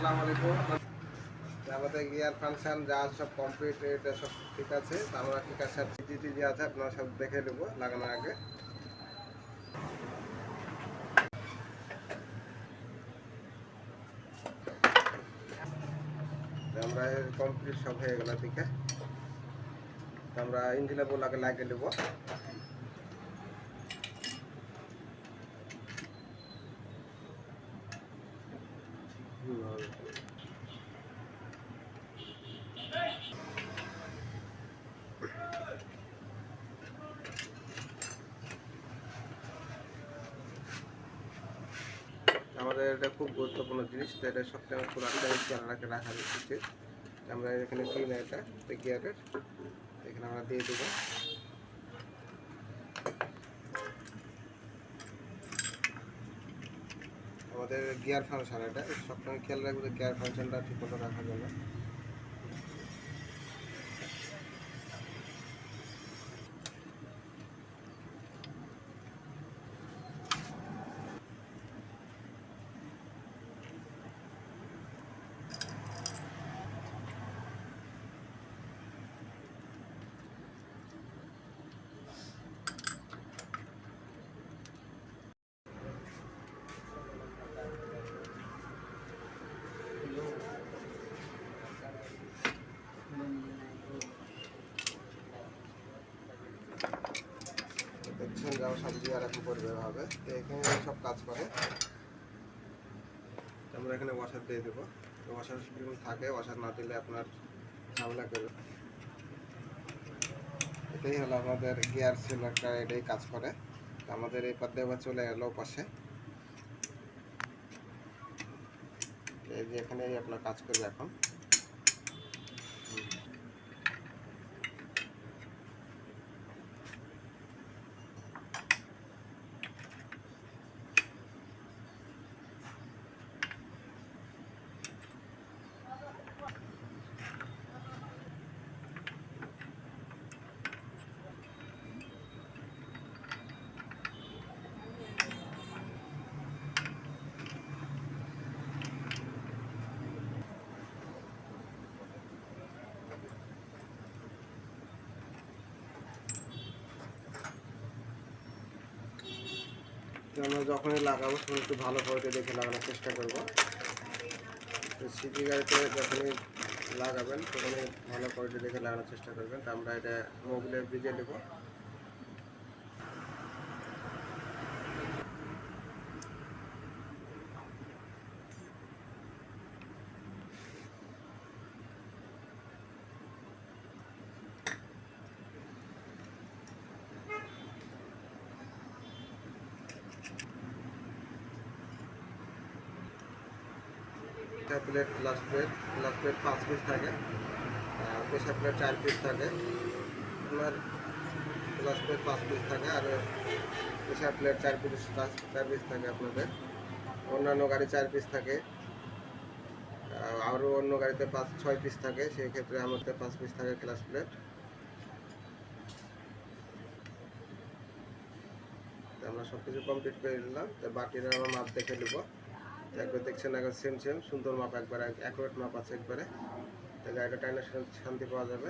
আসসালামু আলাইকুম। আমাদের গিয়ার ফাংশন যা সব কমপ্লিট, এটা সব ঠিক আছে। আমরা ঠিক আছে, জিটি যে আছে আপনারা সব দেখে নেবো লাগানোর আগে। আমরা কমপ্লিট সব হয়ে গেল দিকে, আমরা ইঞ্জিনে বোলাকে লাগিয়ে নেবো। আমাদের এটা খুব গুরুত্বপূর্ণ জিনিস, তো এটা সবসময় পুরাটা খেয়াল রাখা উচিত। আমরা এখানে পিন, এটা গিয়ারের এখানে আমরা দিয়ে দেবো। আমাদের গিয়ার ফাংশন, এটা সবসময় খেয়াল রাখবে, গিয়ার ফাংশনটা ঠিক মতো রাখার জন্য। দেখছেন যাও সব গিয়ার এখন করবে হবে, তো এখানে সব কাজ করে। আমরা এখানে ওয়াশার দিয়ে দেবো। ওয়াশার যদি থাকে, ওয়াশার না দিলে আপনার ঝামেলা করবে। এটাই হলো আমাদের গিয়ার সিলেক্টর, এটাই কাজ করে। আমাদের এই পাশে এবার চলে এলো পাশে, এই যে এখানেই আপনার কাজ করবে এখন। আমরা যখনই লাগাবো তখন একটু ভালো করে দেখে লাগানোর চেষ্টা করবো। সিটি গাড়িতে যখনই লাগাবেন তখনই ভালো করে দেখে লাগানোর চেষ্টা করবেন। তো আমরা এটা মোবিলে ভিজিয়ে নেব। প্লেট গ্লাস প্লেট 5 পিস থাকে, প্রেশার প্লেট 4 পিস থাকে। আপনার গ্লাস প্লেট 5 পিস থাকে, আর প্রেশার প্লেট 4 পিস থাকে আপনাদের। অন্যান্য গাড়ি 4 পিস থাকে, আরও অন্য গাড়িতে 5-6 পিস থাকে, সেই ক্ষেত্রে আমাদের 5 পিস থাকে গ্লাস প্লেট। আমরা সব কিছু কমপ্লিট করে নিলাম, তো বাকিটা আমরা মাপ দেখে নেব। একবার দেখছেন, একবার সেম সুন্দর মাপ, একবারে অ্যাকুরেট মাপ আছে একবারে। তো গাড়িটা টাইনে শান্তি পাওয়া যাবে।